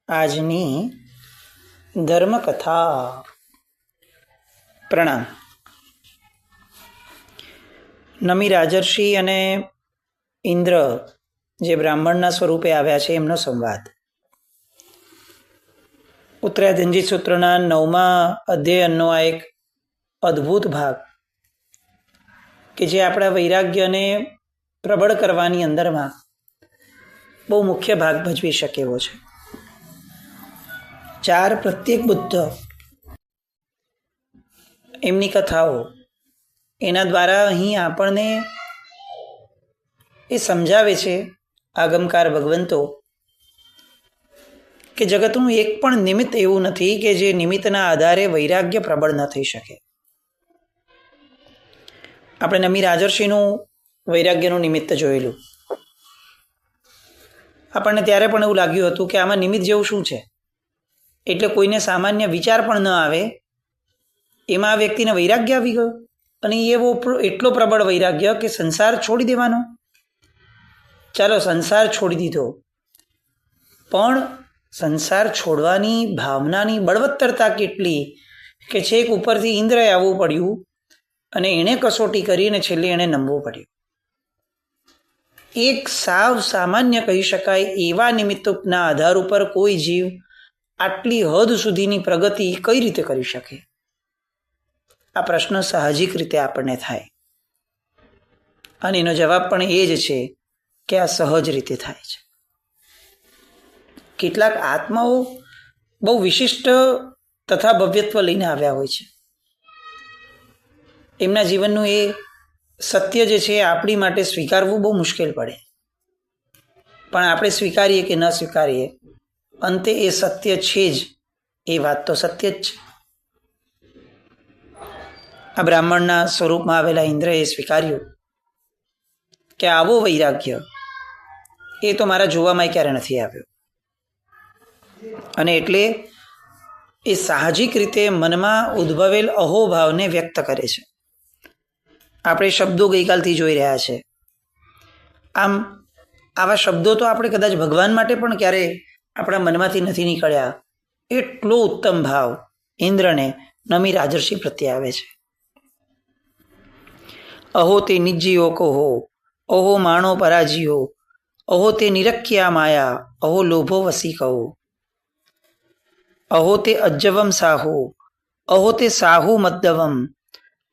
આજની ધર્મકથા. પ્રણામ. નમી રાજર્ષિ અને ઇન્દ્ર જે બ્રાહ્મણના સ્વરૂપે આવ્યા છે એમનો સંવાદ. ઉત્તરાધનજી સૂત્રના 9મા અધ્યયનનો આ એક અદ્ભુત ભાગ કે જે આપણા વૈરાગ્યને પ્રબળ કરવાની અંદરમાં બહુ મુખ્ય ભાગ ભજવી શકે એવો છે. 4 પ્રત્યેક બુદ્ધ એમની કથાઓ એના દ્વારા અહીં આપણને એ સમજાવે છે આગમકાર ભગવંતો કે જગતનું એક પણ નિમિત્ત એવું નથી કે જે નિમિત્તના આધારે વૈરાગ્ય પ્રબળ ન થઈ શકે. આપણે નમી રાજર્ષિનું વૈરાગ્યનું નિમિત્ત જોયેલું. આપણને ત્યારે પણ એવું લાગ્યું હતું કે આમાં નિમિત્ત જેવું શું છે, એટલે કોઈને સામાન્ય વિચાર પણ ન આવે એમાં આ વ્યક્તિને વૈરાગ્ય આવી ગયો. અને એવો એટલો પ્રબળ વૈરાગ્ય કે સંસાર છોડી દેવાનો. ચાલો, સંસાર છોડી દીધો, પણ સંસાર છોડવાની ભાવનાની બળવત્તરતા કેટલી કે છેક ઉપરથી ઇન્દ્રએ આવવું પડ્યું અને એણે કસોટી કરીને છેલ્લે એણે નમવું પડ્યું. એક સાવ સામાન્ય કહી શકાય એવા નિમિત્તના આધાર ઉપર કોઈ જીવ આટલી હદ સુધીની પ્રગતિ કઈ રીતે કરી શકે? આ પ્રશ્ન સાહજિક રીતે આપણને થાય અને એનો જવાબ પણ એ જ છે કે આ સહજ રીતે થાય છે. કેટલાક આત્માઓ બહુ વિશિષ્ટ તથા ભવ્યત્વ લઈને આવ્યા હોય છે. એમના જીવનનું એ સત્ય જે છે આપણી માટે સ્વીકારવું બહુ મુશ્કેલ પડે, પણ આપણે સ્વીકારીએ કે ન સ્વીકારીએ, અંતે એ સત્ય છે જ. એ વાત તો સત્ય જ છે. આ બ્રાહ્મણના સ્વરૂપમાં આવેલા ઇન્દ્રએ સ્વીકાર્યું કે આવો વૈરાગ્ય એ તો મારા જોવામાં ક્યારે નથી આવ્યો. અને એટલે એ સાહજિક રીતે મનમાં ઉદ્ભવેલ અહોભાવને વ્યક્ત કરે છે. આપણે શબ્દો ગઈકાલથી જોઈ રહ્યા છે. આમ આવા શબ્દો તો આપણે કદાચ ભગવાન માટે પણ ક્યારેય આપણા મનમાંથી નથી નીકળ્યા. એટલો ઉત્તમ ભાવ ઇન્દ્રને નમી રાજર્ષિ પ્રત્યે આવે છે. અહો તે નિજ્જીઓ કહો, અહો માણો પરાજીઓ, અહો તે નિરખ્યા માયા, અહો લોભો વસી કહો, અહો તે અજ્જવમ સાહુ, અહો તે સાહુ મદ્દવમ,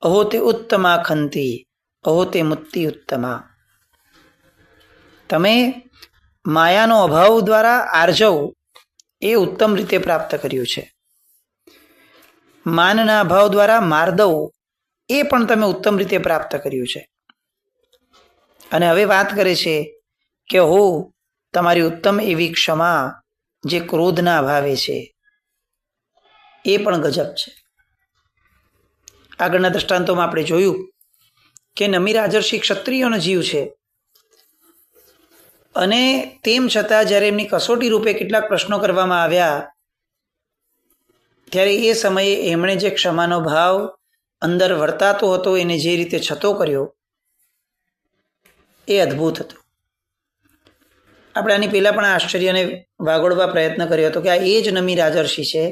અહો તે ઉત્તમા ખંતી, અહો તે મુત્તિ ઉત્તમા. તમે માયાનો અભાવ દ્વારા આર્જવ એ ઉત્તમ રીતે પ્રાપ્ત કર્યું છે. માનના અભાવ દ્વારા માર્દવ એ પણ તમે ઉત્તમ રીતે પ્રાપ્ત કર્યું છે. અને હવે વાત કરે છે કે હો તમારી ઉત્તમ એવી ક્ષમા જે ક્રોધના અભાવે છે એ પણ ગજબ છે. આગળના દ્રષ્ટાંતોમાં આપણે જોયું કે નમી રાજર્ષિ ક્ષત્રિયોનો જીવ છે અને તેમ છતાં જ્યારે એમની કસોટી રૂપે કેટલાક પ્રશ્નો કરવામાં આવ્યા ત્યારે એ સમયે એમણે જે ક્ષમાનો ભાવ અંદર વર્તાતો હતો એને જે રીતે છતો કર્યો એ અદ્ભુત હતો. આપણે આની પહેલાં પણ આ આશ્ચર્યને વાગોળવા પ્રયત્ન કર્યો હતો કે આ એ જ નમી રાજર્ષિ છે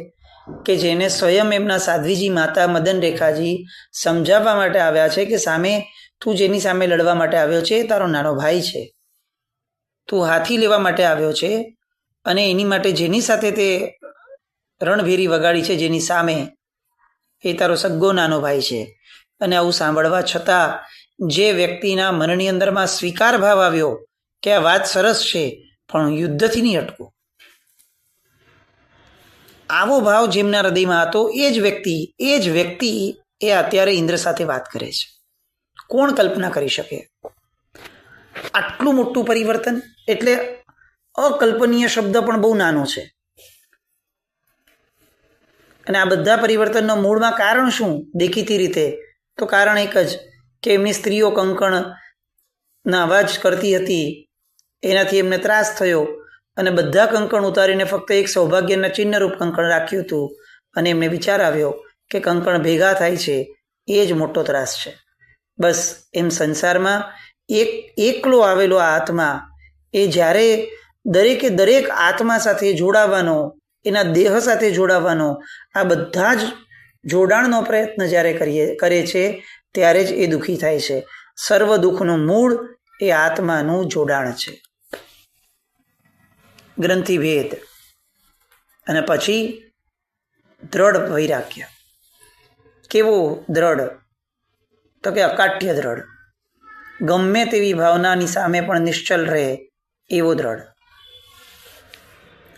કે જેને સ્વયં એમના સાધ્વીજી માતા મદન રેખાજી સમજાવવા માટે આવ્યા છે કે સામે તું જેની સામે લડવા માટે આવ્યો છે તારો નાનો ભાઈ છે. તું હાથી લેવા માટે આવ્યો છે અને એની માટે જેની સાથે તે રણભેરી વગાડી છે, જેની સામે, એ તારો સગ્ગો નાનો ભાઈ છે. અને આવું સાંભળવા છતાં જે વ્યક્તિના મનની અંદરમાં સ્વીકાર ભાવ આવ્યો કે આ વાત સરસ છે પણ યુદ્ધથી નહીં અટકો, આવો ભાવ જેમના હૃદયમાં હતો એ જ વ્યક્તિ એ અત્યારે ઇન્દ્ર સાથે વાત કરે છે. કોણ કલ્પના કરી શકે આટલું મોટું પરિવર્તન? એટલે અકલ્પનીય શબ્દ પણ બહુ નાનો છે. અને આ બધા પરિવર્તનનો મૂળમાં કારણ શું? દેખીતી રીતે તો કારણ એક જ કે એમની સ્ત્રીઓ કંકણના અવાજ કરતી હતી, એનાથી એમને ત્રાસ થયો અને બધા કંકણ ઉતારીને ફક્ત એક સૌભાગ્યના ચિહ્નરૂપ કંકણ રાખ્યું હતું. અને એમને વિચાર આવ્યો કે કંકણ ભેગા થાય છે એ જ મોટો ત્રાસ છે. બસ એમ સંસારમાં એકલો આવેલો આ આત્મા એ જ્યારે દરેકે દરેક આત્મા સાથે જોડાવાનો, એના દેહ સાથે જોડાવાનો, આ બધા જ જોડાણનો પ્રયત્ન જ્યારે કરે છે ત્યારે જ એ દુઃખી થાય છે. સર્વ દુઃખનું મૂળ એ આત્માનું જોડાણ છે. ગ્રંથિભેદ અને પછી દ્રઢ વૈરાગ્ય. કેવો દ્રઢ? તો કે અકાઠ્ય દ્રઢ. ગમે તેવી ભાવનાની સામે પણ નિશ્ચલ રહે એવો દ્રઢ.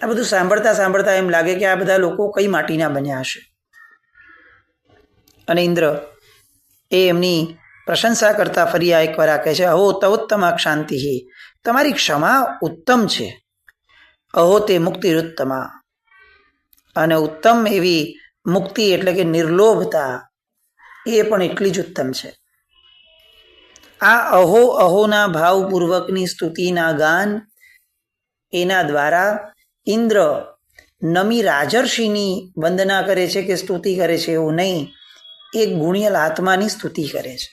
આ બધું સાંભળતા સાંભળતા એમ લાગે કે આ બધા લોકો કઈ માટીના બન્યા હશે. અને ઇન્દ્ર એ એમની પ્રશંસા કરતા ફરી આ એકવાર કહે છે, અહો તવોત્તમા ક્ષાંતિ, તમારી ક્ષમા ઉત્તમ છે. અહો તે મુક્તિરુત્તમા, અને ઉત્તમ એવી મુક્તિ એટલે કે નિર્લોભતા એ પણ એટલી જ ઉત્તમ છે. આ અહો અહોના ભાવપૂર્વકની સ્તુતિના ગાન એના દ્વારા ઇન્દ્ર નમી રાજર્ષિની વંદના કરે છે કે સ્તુતિ કરે છે એવું નહીં, એક ગુણિયલ આત્માની સ્તુતિ કરે છે.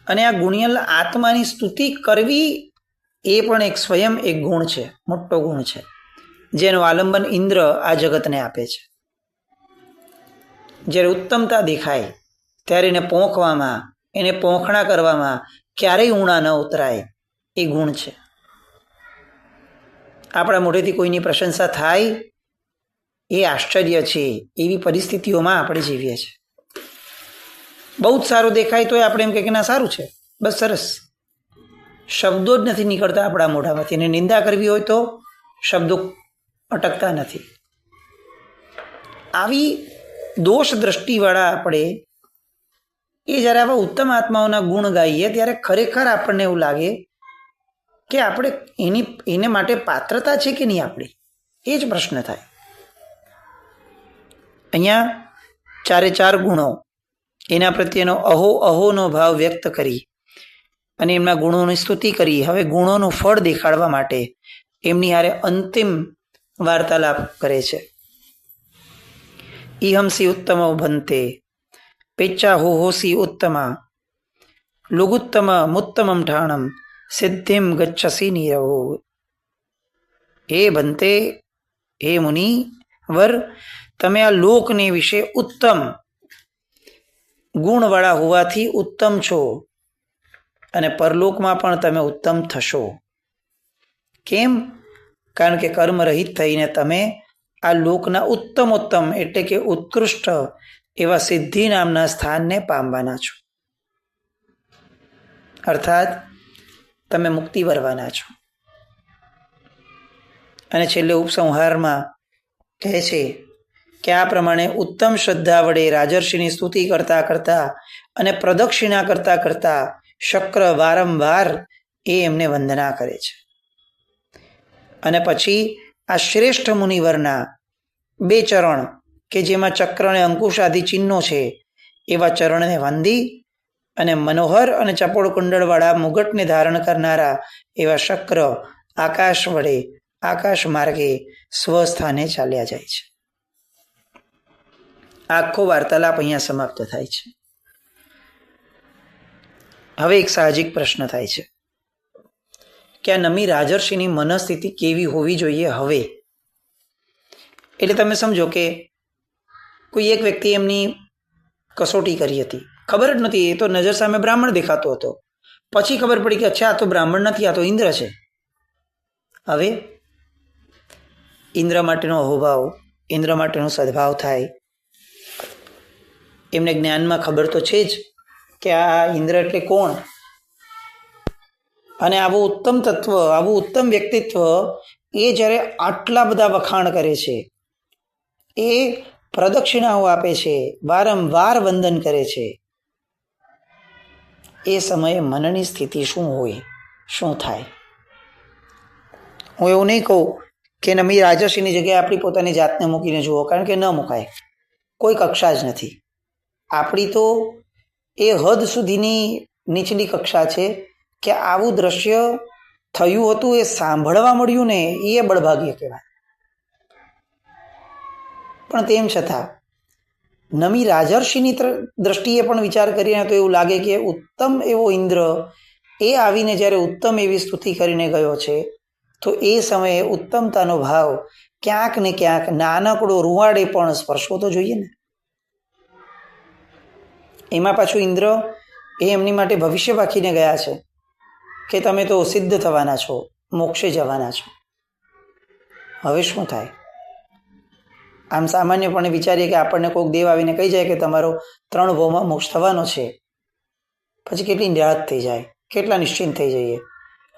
અને આ ગુણિયલ આત્માની સ્તુતિ કરવી એ પણ એક સ્વયં એક ગુણ છે, મોટો ગુણ છે, જેનું આલંબન ઇન્દ્ર આ જગતને આપે છે. જ્યારે ઉત્તમતા દેખાય ત્યારે એને પોંખવામાં, એને પોંખણા કરવામાં ક્યારેય ઊણા ન ઉતરાય એ ગુણ છે. આપણા મોઢેથી કોઈની પ્રશંસા થાય એ આશ્ચર્ય છે. એવી પરિસ્થિતિઓમાં આપણે જીવીએ છીએ. બહુ જ સારું દેખાય તો આપણે એમ કે ના સારું છે, બસ સરસ. શબ્દો જ નથી નીકળતા આપણા મોઢામાંથી. એને નિંદા કરવી હોય તો શબ્દો અટકતા નથી. આવી દોષ દ્રષ્ટિવાળા આપણે એ જ્યારે આવા ઉત્તમ આત્માઓના ગુણ ગાઈએ ત્યારે ખરેખર આપણને એવું લાગે કે આપણે એને માટે પાત્રતા છે કે નહીં આપણી, એ જ પ્રશ્ન થાય. અહીંયા ચારે ચાર ગુણો એના પ્રત્યેનો અહો અહોનો ભાવ વ્યક્ત કરી અને એમના ગુણોની સ્તુતિ કરી. હવે ગુણોનું ફળ દેખાડવા માટે એમની હારે અંતિમ વાર્તાલાપ કરે છે. ઇહંસી ઉત્તમ ભંતે પેચ્ચા હોસી ઉત્તમા લુગુત્તમ મુત્તમમ ઠાણમ સિદ્ધિમ ગચ્છસી નીરવો. હે ભંતે, હે મુનિ વર, તમે આ લોકને વિશે ઉત્તમ ગુણવાળા હોવાથી ઉત્તમ છો અને પરલોકમાં પણ તમે ઉત્તમ થશો. કેમ? કારણ કે કર્મરહિત થઈને તમે આ લોકના ઉત્તમોત્તમ એટલે કે ઉત્કૃષ્ટ એવા સિદ્ધિ નામના સ્થાનને પામવાના છો. અર્થાત તમે મુક્તિ વરવાના છો. અને છેલ્લે ઉપસંહારમાં કહે છે કે આ પ્રમાણે ઉત્તમ શ્રદ્ધા વડે રાજર્ષિની સ્તુતિ કરતા કરતા અને પ્રદક્ષિણા કરતા કરતા શક્ર વારંવાર એ એમને વંદના કરે છે. અને પછી આ શ્રેષ્ઠ મુનિવરના બે ચરણ કે જેમાં ચક્ર અને અંકુશ આદિ ચિહ્નો છે એવા ચરણને વંદી અને મનોહર અને ચપોળ કુંડળવાળા મુગટને ધારણ કરનારા એવા શક્ર આકાશ વડે આકાશ માર્ગે સ્વસ્થાને ચાલ્યા જાય છે. આખો વાર્તાલાપ અહીંયા સમાપ્ત થાય છે. હવે એક સાહજિક પ્રશ્ન થાય છે કે આ નમી રાજર્ષિની મનસ્થિતિ કેવી હોવી જોઈએ હવે? એટલે તમે સમજો કે કોઈ એક વ્યક્તિ એમની કસોટી કરી હતી, ખબર જ નથી, એ તો નજર સામે બ્રાહ્મણ દેખાતો હતો. પછી ખબર પડી કે અચ્છા આ તો બ્રાહ્મણ નથી, આ તો ઇન્દ્ર છે. હવે ઇન્દ્ર માટેનો અહોભાવ, ઇન્દ્ર માટેનો સદભાવ થાય. એમને જ્ઞાનમાં ખબર તો છે જ કે આ ઇન્દ્ર એટલે કોણ, અને આવું ઉત્તમ તત્વ, આવું ઉત્તમ વ્યક્તિત્વ એ જ્યારે આટલા બધા વખાણ કરે છે, એ પ્રદક્ષિણાઓ આપે છે, વારંવાર વંદન કરે છે, એ સમયે મનની સ્થિતિ શું હોય, શું થાય? હું એવું નહીં કહું કે નમી રાજર્ષિની જગ્યાએ આપણી પોતાની જાતને મૂકીને જુઓ, કારણ કે ન મુકાય, કોઈ કક્ષા જ નથી. આપણી તો એ હદ સુધીની નીચલી કક્ષા છે કે આવું દ્રશ્ય થયું હતું એ સાંભળવા મળ્યું ને એ બળભાગ્ય કહેવાય. પણ તેમ છતાં નમી રાજર્ષિની દ્રષ્ટિએ પણ વિચાર કરીએ તો એવું લાગે કે ઉત્તમ એવો ઇન્દ્ર એ આવીને જ્યારે ઉત્તમ એવી સ્તુતિ કરીને ગયો છે તો એ સમયે ઉત્તમતાનો ભાવ ક્યાંક ને ક્યાંક નાનકડો રૂવાડે પણ સ્પર્શવો તો જોઈએ ને. એમાં પાછું ઇન્દ્ર એ એમની માટે ભવિષ્ય વાંચીને ગયા છે કે તમે તો સિદ્ધ થવાના છો, મોક્ષે જવાના છો. હવે શું થાય? આમ સામાન્યપણે વિચારીએ કે આપણને કોઈક દેવ આવીને કહી જાય કે તમારો 3 ભાવમાં મોક્ષ થવાનો છે, પછી કેટલી નિરાશ થઈ જાય, કેટલા નિશ્ચિંત થઈ જઈએ.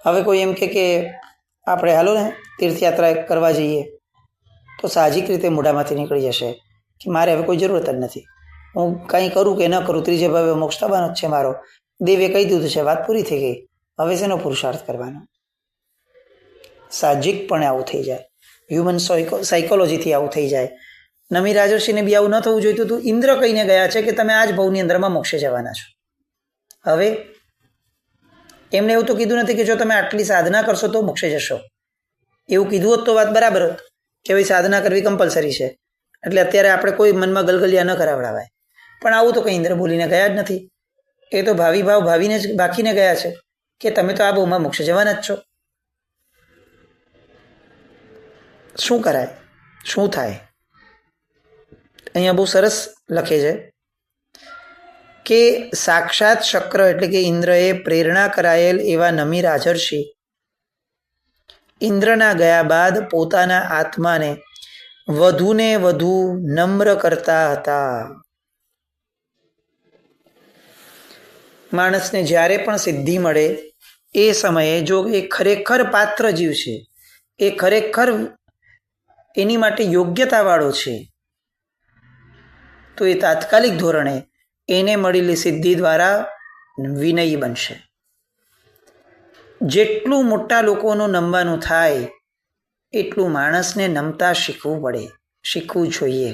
હવે કોઈ એમ કે આપણે હાલો ને તીર્થયાત્રા કરવા જઈએ, તો સાહજિક રીતે મોઢામાંથી નીકળી જશે કે મારે હવે કોઈ જરૂરત જ નથી, હું કંઈ કરું કે ન કરું, 3 ભાવે મોક્ષ થવાનો જ છે મારો, દેવે કહી દીધું છે, વાત પૂરી થઈ ગઈ, હવે શેનો પુરુષાર્થ કરવાનો? સાહજિકપણે આવું થઈ જાય, હ્યુમન સાયકોલોજીથી આવું થઈ જાય. નમી રાજર્ષિને બી આવું ન થવું જોઈતું હતું. ઇન્દ્ર કહીને ગયા છે કે તમે આ જ ભવની અંદરમાં મોક્ષે જવાના છો. હવે એમને એવું તો કીધું નથી કે જો તમે આટલી સાધના કરશો તો મોક્ષે જશો. એવું કીધું હોત તો વાત બરાબર હોત કે ભાઈ સાધના કરવી કમ્પલસરી છે, એટલે અત્યારે આપણે કોઈ મનમાં ગલગલિયા ન કરાવડાવાય. પણ આવું તો કંઈ ઇન્દ્ર બોલીને ગયા જ નથી. એ તો ભાવિ ભાવ ભાવીને જ બાકીને ગયા છે કે તમે તો આ બહુમાં મોક્ષે જવાના જ છો. શું કરાય? શું થાય? અહીંયા બહુ સરસ લખે છે કે સાક્ષાત શક્ર એટલે કે ઇન્દ્રએ પ્રેરણા કરાયેલ એવા નમી રાજર્ષિ ઇન્દ્રના ગયા બાદ પોતાના આત્માને વધુને વધુ નમ્ર કરતા હતા. માણસને જ્યારે પણ સિદ્ધિ મળે એ સમયે જો એ ખરેખર પાત્ર જીવ છે, એ ખરેખર એની માટે યોગ્યતાવાળો છે, તો એ તાત્કાલિક ધોરણે એને મળેલી સિદ્ધિ દ્વારા વિનયી બનશે. જેટલું મોટા લોકોનું નમવાનું થાય એટલું માણસને નમતા શીખવું પડે, શીખવું જોઈએ.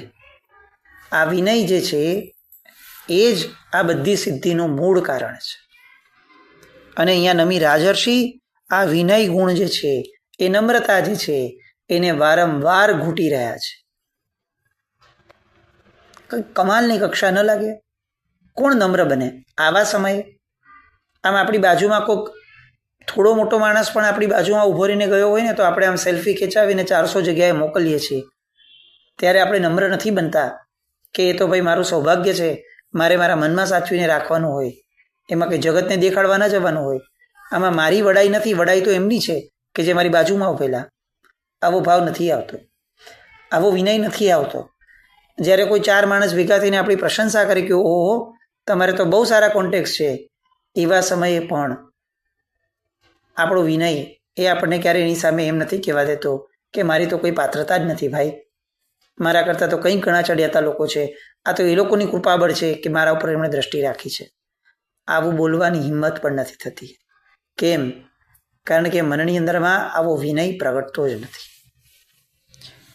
આ વિનય જે છે એ જ આ બધી સિદ્ધિનું મૂળ કારણ છે. અને અહીંયા નમી રાજર્ષિ આ વિનય ગુણ જે છે, એ નમ્રતા જે છે, એને વારંવાર ઘૂંટી રહ્યા છે. કમાલની કક્ષા ન લાગે? કોણ નમ્ર બને આવા સમયે? આમ આપણી બાજુમાં કોઈક થોડો મોટો માણસ પણ આપણી બાજુમાં ઊભો રહીને ગયો હોય ને તો આપણે આમ સેલ્ફી ખેંચાવીને 400 જગ્યાએ મોકલીએ છીએ. ત્યારે આપણે નમ્ર નથી બનતા કે એ તો ભાઈ મારું સૌભાગ્ય છે, મારે મારા મનમાં સાચવીને રાખવાનું હોય, એમાં કંઈ જગતને દેખાડવા ન જવાનું હોય. આમાં મારી વડાઈ નથી, વડાઈ તો એમની છે કે જે મારી બાજુમાં ઉભેલા. આવો ભાવ નથી આવતો, આવો વિનય નથી આવતો. જ્યારે કોઈ 4 માણસ ભેગા થઈને આપણી પ્રશંસા કરે કે ઓહો તમારે તો બહુ સારા કોન્ટેક્ટ છે, એવા સમયે પણ આપણો વિનય એ આપણને ક્યારે એની સામે એમ નથી કહેવા દેતો કે મારી તો કોઈ પાત્રતા જ નથી ભાઈ, મારા કરતાં તો કંઈ ઘણા ચડિયાતા લોકો છે, આ તો એ લોકોની કૃપાબળ છે કે મારા ઉપર એમણે દ્રષ્ટિ રાખી છે. આવું બોલવાની હિંમત પણ નથી થતી. કેમ? કારણ કે મનની અંદરમાં આવો વિનય પ્રગટતો જ નથી.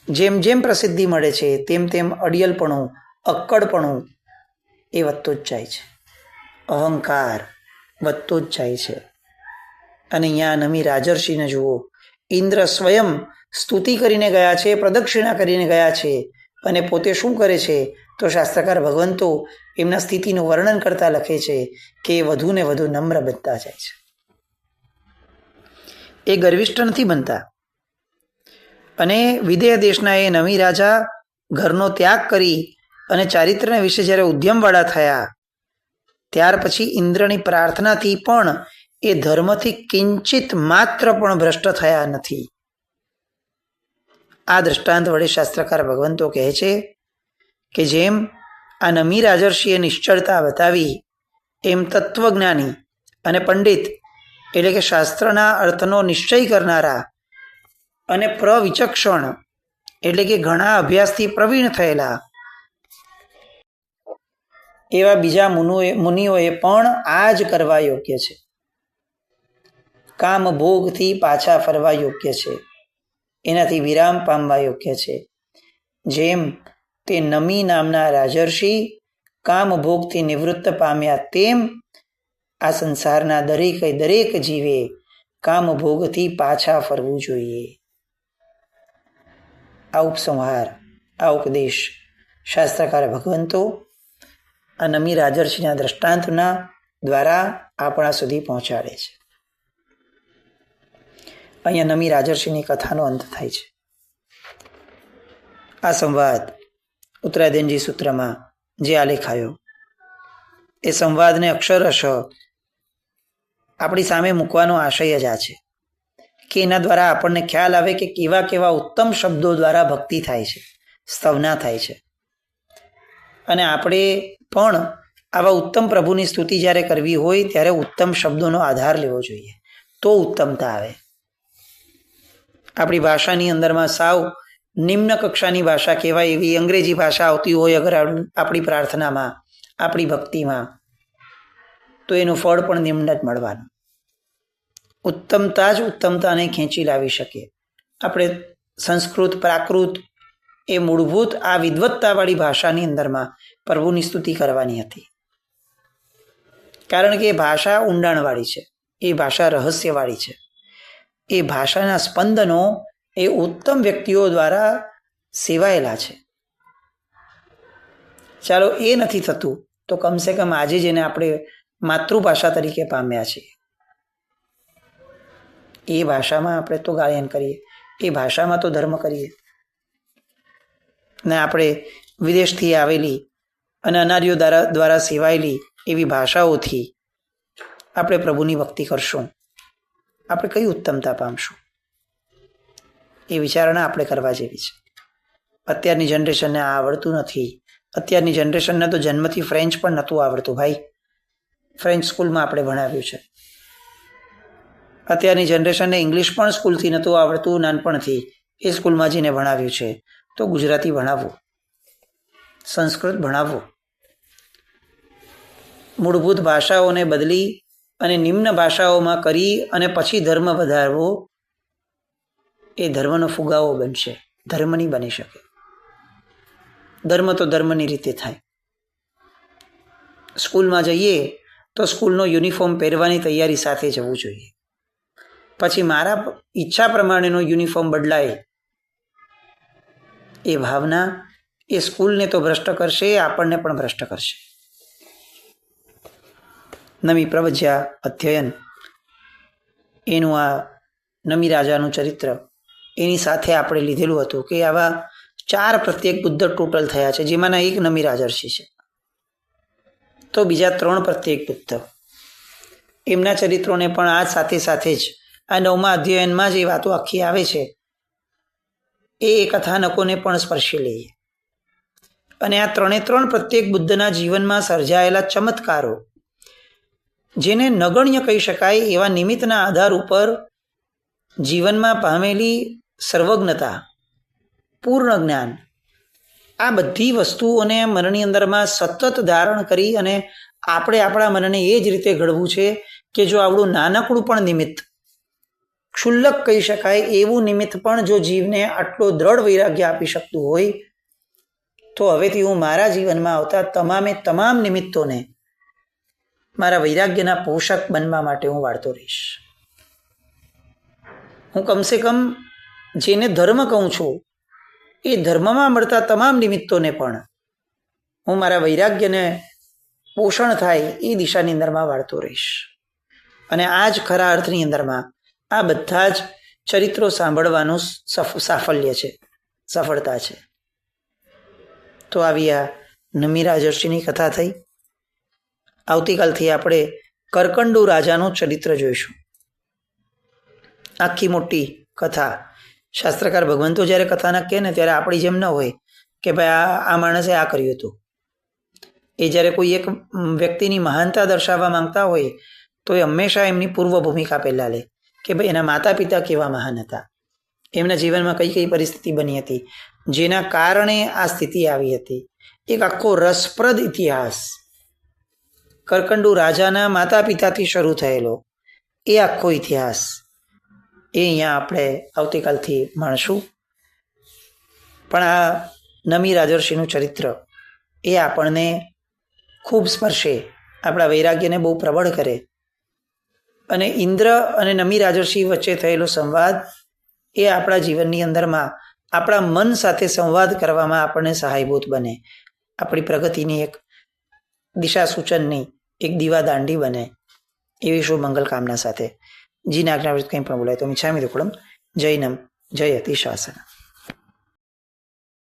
જેમ જેમ પ્રસિદ્ધિ મળે છે તેમ તેમ અડિયલપણું, અક્કડપણું એ વધતો જ જાય છે, અહંકાર વધતો જ જાય છે. અને અહીંયા નમી રાજર્ષિને જુઓ, ઇન્દ્ર સ્વયં સ્તુતિ કરીને ગયા છે, પ્રદક્ષિણા કરીને ગયા છે, અને પોતે શું કરે છે તો શાસ્ત્રકાર ભગવંતો એમના સ્થિતિનું વર્ણન કરતા લખે છે કે એ વધુ ને વધુ નમ્ર બનતા જાય છે. એ ગર્વિષ્ઠ નથી બનતા. અને વિદેહ દેશના એ નવી રાજા ઘરનો ત્યાગ કરી અને ચારિત્ર્યના વિશે જ્યારે ઉદ્યમવાળા થયા, ત્યાર પછી ઇન્દ્રની પ્રાર્થનાથી પણ એ ધર્મથી કિંચિત માત્ર પણ ભ્રષ્ટ થયા નથી. આ દ્રષ્ટાંત વડે શાસ્ત્રકાર ભગવંતો કહે છે કે જેમ આ નમી રાજર્ષિએ નિશ્ચળતા બતાવી, એમ તત્વજ્ઞાની અને પંડિત એટલે કે શાસ્ત્રના અર્થનો નિશ્ચય કરનારા અને પ્રવિચક્ષણ એટલે કે ઘણા અભ્યાસથી પ્રવીણ થયેલા એવા બીજા મુનિઓએ પણ આ જ કરવા યોગ્ય છે. કામ ભોગથી પાછા ફરવા યોગ્ય છે, એનાથી વિરામ પામવા યોગ્ય છે. જેમ તે નમી નામના રાજર્ષિ કામ ભોગથી નિવૃત્ત પામ્યા, તેમ આ સંસારના દરેક જીવે કામ ભોગથી પાછા ફરવું જોઈએ. આ ઉપસંહાર, આ ઉપદેશ શાસ્ત્રકાર ભગવંતો આ નમી રાજર્ષિના દ્રષ્ટાંતના દ્વારા આપણા સુધી પહોંચાડે છે. અહીંયા નમી રાજર્ષિની કથાનો અંત થાય છે. આ સંવાદ ઉત્તરાધ્યનજી સૂત્રમાં જે આલેખાયો એ સંવાદને અક્ષરશ આપણી સામે મૂકવાનો આશય જ આ છે કે એના દ્વારા આપણને ખ્યાલ આવે કે કેવા કેવા ઉત્તમ શબ્દો દ્વારા ભક્તિ થાય છે, સ્તવના થાય છે. અને આપણે પણ આવા ઉત્તમ પ્રભુની સ્તુતિ જ્યારે કરવી હોય ત્યારે ઉત્તમ શબ્દોનો આધાર લેવો જોઈએ, તો ઉત્તમતા આવે. આપણી ભાષાની અંદરમાં સાવ નિમ્ન કક્ષાની ભાષા કહેવાય એવી અંગ્રેજી ભાષા આવતી હોય અગર આપણી પ્રાર્થનામાં, આપણી ભક્તિમાં, તો એનું ફળ પણ નિમ્ન જ મળવાનું. ઉત્તમતા જ ઉત્તમતાને ખેંચી લાવી શકે. આપણે સંસ્કૃત, પ્રાકૃત એ મૂળભૂત આ વિદ્વત્તાવાળી ભાષાની અંદરમાં પ્રભુની સ્તુતિ કરવાની હતી, કારણ કે એ ભાષા ઊંડાણવાળી છે, એ ભાષા રહસ્યવાળી છે. એ ભાષાના સ્પંદનો એ ઉત્તમ વ્યક્તિઓ દ્વારા સેવાયેલા છે. ચાલો એ નથી થતું તો કમસે કમ આજે જેને આપણે માતૃભાષા તરીકે પામ્યા છીએ એ ભાષામાં આપણે તો ગાયન કરીએ, એ ભાષામાં તો ધર્મ કરીએ. ને આપણે વિદેશથી આવેલી અને અનાર્યો દ્વારા સેવાયેલી એવી ભાષાઓથી આપણે પ્રભુની ભક્તિ કરશું, આપણે કઈ ઉત્તમતા પામશું? એ વિચારણા આપણે કરવા જેવી છે. અત્યારની જનરેશનને આ આવડતું નથી. અત્યારની જનરેશનને તો જન્મથી ફ્રેન્ચ પણ નહોતું આવડતું ભાઈ. ફ્રેન્ચ સ્કૂલમાં આપણે ભણાવ્યું છે. અત્યારની જનરેશનને ઇંગ્લિશ પણ સ્કૂલથી નહોતું આવડતું, નાનપણથી એ સ્કૂલમાં જઈને ભણાવ્યું છે. તો ગુજરાતી ભણાવવું, સંસ્કૃત ભણાવવું, મૂળભૂત ભાષાઓને બદલી અને નિમ્ન ભાષાઓમાં કરી અને પછી ધર્મ વધારવો, એ ધર્મનો ફુગાવો બનશે, ધર્મ નહીં બની શકે. ધર્મ તો ધર્મની રીતે થાય. સ્કૂલમાં જઈએ તો સ્કૂલનો યુનિફોર્મ પહેરવાની તૈયારી સાથે જવું જોઈએ. પછી મારા ઈચ્છા પ્રમાણેનો યુનિફોર્મ બદલાય એ ભાવના એ સ્કૂલને તો ભ્રષ્ટ કરશે, આપણને પણ ભ્રષ્ટ કરશે. નમી પ્રવજ્યા અધ્યયન એનું આ નમી રાજાનું ચરિત્ર એની સાથે આપણે લીધેલું હતું કે આવા 4 પ્રત્યેક બુદ્ધ ટોટલ થયા છે, જેમાંના એક નમી રાજર્ષિ છે. તો બીજા 3 પ્રત્યેક બુદ્ધ, એમના ચરિત્રોને પણ આ સાથે સાથે જ આ 9મા અધ્યયનમાં જે વાતો આખી આવે છે એ કથાનકોને પણ સ્પર્શી લઈએ. અને આ 3 પ્રત્યેક બુદ્ધના જીવનમાં સર્જાયેલા ચમત્કારો, જેને નગણ્ય કહી શકાય એવા નિમિત્તના આધાર ઉપર જીવનમાં પામેલી સર્વજ્ઞતા, પૂર્ણ જ્ઞાન, આ બધી વસ્તુઓને મનની અંદરમાં સતત ધારણ કરી અને આપણે આપણા મનને એ જ રીતે ઘડવું છે કે જો આવડું નાનકડું પણ નિમિત્ત, ક્ષુલ્લક કહી શકાય એવું નિમિત્ત પણ જો જીવને આટલો દ્રઢ વૈરાગ્ય આપી શકતું હોય, તો હવેથી હું મારા જીવનમાં આવતા તમામ નિમિત્તોને મારા વૈરાગ્યના પોષક બનવા માટે હું વાળતો રહીશ. હું કમસે કમ જેને ધર્મ કહું છું એ ધર્મમાં મળતા તમામ નિમિત્તોને પણ હું મારા વૈરાગ્યને પોષણ થાય એ દિશાની અંદરમાં વાળતો રહીશ. અને આ જ ખરા અર્થની અંદરમાં આ બધા જ ચરિત્રો સાંભળવાનું સાફલ્ય છે, સફળતા છે. તો આવી આ નમી રાજર્ષિની કથા થઈ. આવતીકાલથી આપણે કરકંડુ રાજાનું ચરિત્ર જોઈશું. આખી મોટી કથા. શાસ્ત્રકાર ભગવંતો જ્યારે કથાનક કહે ને ત્યારે આપણી જેમ ન હોય કે ભાઈ આ માણસે આ કર્યું હતું. એ જ્યારે કોઈ એક વ્યક્તિની મહાનતા દર્શાવવા માંગતા હોય તો એ હંમેશા એમની પૂર્વ ભૂમિકા પહેલાં લે કે ભાઈ એના માતા પિતા કેવા મહાન હતા, એમના જીવનમાં કઈ કઈ પરિસ્થિતિ બની હતી જેના કારણે આ સ્થિતિ આવી હતી. એક આખો રસપ્રદ ઇતિહાસ કરકંડુ રાજાના માતા પિતાથી શરૂ થયેલો એ આખો ઇતિહાસ એ અહીંયા આપણે આવતીકાલથી માણશું. પણ આ નમી રાજર્ષિનું ચરિત્ર એ આપણને ખૂબ સ્પર્શે, આપણા વૈરાગ્યને બહુ પ્રબળ કરે. અને ઇન્દ્ર અને નમી રાજર્ષિ વચ્ચે થયેલો સંવાદ એ આપણા જીવનની અંદરમાં આપણા મન સાથે સંવાદ કરવામાં આપણને સહાયભૂત બને, આપણી પ્રગતિની એક દિશા સૂચનની એક દીવા દાંડી બને. એવી શુભ મંગલ કામના સાથે જીના આજ્ઞા કંઈ પણ બોલાય તો મિચ્છામિ દુક્કડમ. જૈનમ જયતિ શાસન.